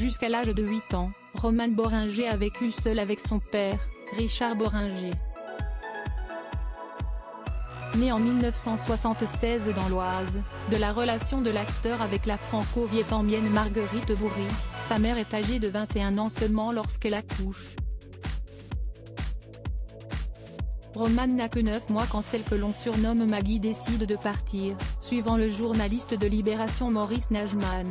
Jusqu'à l'âge de 8 ans, Romane Boringer a vécu seule avec son père, Richard Boringer. Né en 1976 dans l'Oise, de la relation de l'acteur avec la franco-vietnamienne Marguerite Bourry, sa mère est âgée de 21 ans seulement lorsqu'elle accouche. Romane n'a que 9 mois quand celle que l'on surnomme Maggie décide de partir, suivant le journaliste de Libération Maurice Najman.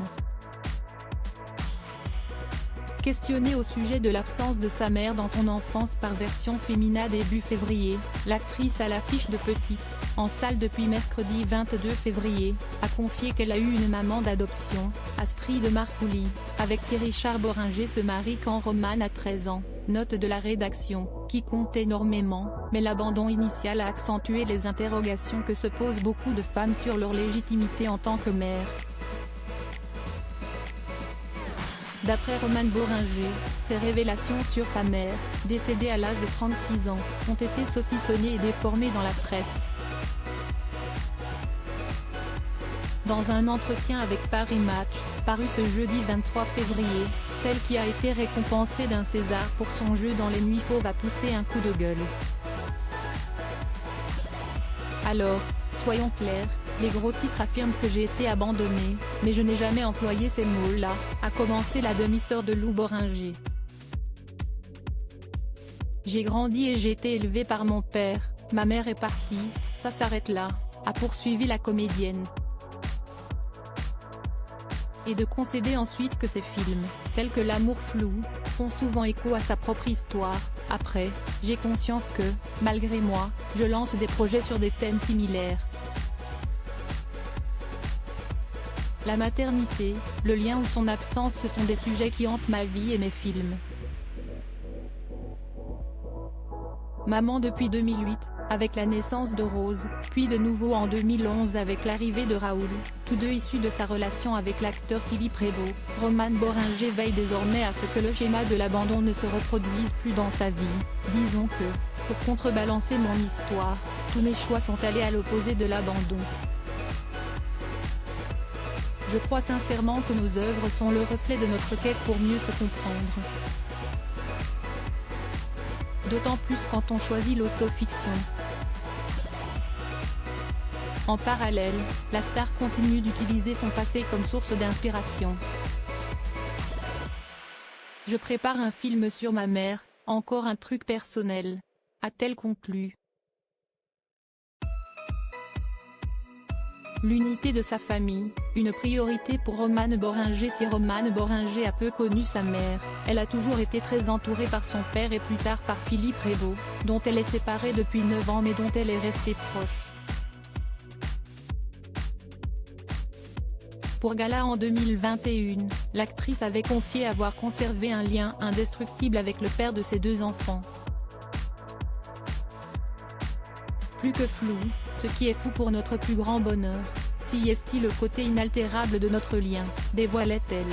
Questionnée au sujet de l'absence de sa mère dans son enfance par Version Fémina début février, l'actrice à l'affiche de Petite, en salle depuis mercredi 22 février, a confié qu'elle a eu une maman d'adoption, Astrid Marcouli, avec qui Richard Boringer se marie quand Romane a 13 ans, note de la rédaction, qui compte énormément, mais l'abandon initial a accentué les interrogations que se posent beaucoup de femmes sur leur légitimité en tant que mère. D'après Romane Boringer, ses révélations sur sa mère, décédée à l'âge de 36 ans, ont été saucissonnées et déformées dans la presse. Dans un entretien avec Paris Match, paru ce jeudi 23 février, celle qui a été récompensée d'un César pour son jeu dans Les Nuits Fauves a poussé un coup de gueule. Alors, soyons clairs, les gros titres affirment que j'ai été abandonnée, mais je n'ai jamais employé ces mots-là, a commencé la demi-sœur de Lou Boringer. J'ai grandi et j'ai été élevée par mon père, ma mère est partie, ça s'arrête là, a poursuivi la comédienne. Et de concéder ensuite que ces films, tels que L'amour flou, font souvent écho à sa propre histoire. Après, j'ai conscience que, malgré moi, je lance des projets sur des thèmes similaires. La maternité, le lien ou son absence, ce sont des sujets qui hantent ma vie et mes films. Maman depuis 2008, avec la naissance de Rose, puis de nouveau en 2011 avec l'arrivée de Raoul, tous deux issus de sa relation avec l'acteur Philippe Prévost, Romane Boringer veille désormais à ce que le schéma de l'abandon ne se reproduise plus dans sa vie. Disons que, pour contrebalancer mon histoire, tous mes choix sont allés à l'opposé de l'abandon. Je crois sincèrement que nos œuvres sont le reflet de notre quête pour mieux se comprendre. D'autant plus quand on choisit l'autofiction. En parallèle, la star continue d'utiliser son passé comme source d'inspiration. Je prépare un film sur ma mère, encore un truc personnel, a-t-elle conclu. L'unité de sa famille, une priorité pour Romane Boringer. Si Romane Boringer a peu connu sa mère, elle a toujours été très entourée par son père et plus tard par Philippe Prévost, dont elle est séparée depuis 9 ans mais dont elle est restée proche. Pour Gala en 2021, l'actrice avait confié avoir conservé un lien indestructible avec le père de ses 2 enfants. Plus que flou, ce qui est fou pour notre plus grand bonheur, si est-il le côté inaltérable de notre lien, dévoilait-elle.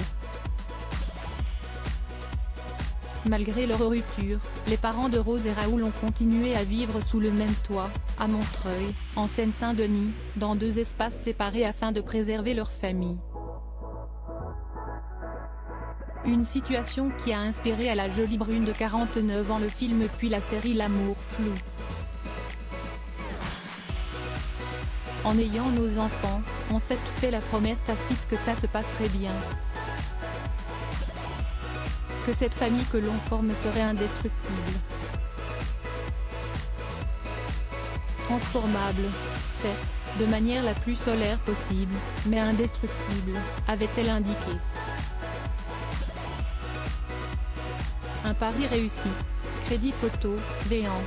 Malgré leur rupture, les parents de Rose et Raoul ont continué à vivre sous le même toit, à Montreuil, en Seine-Saint-Denis, dans 2 espaces séparés afin de préserver leur famille. Une situation qui a inspiré à la jolie brune de 49 ans le film puis la série L'amour flou. En ayant nos enfants, on s'est fait la promesse tacite que ça se passerait bien. Que cette famille que l'on forme serait indestructible. Transformable, certes, de manière la plus solaire possible, mais indestructible, avait-elle indiqué. Un pari réussi. Crédit photo, Véan.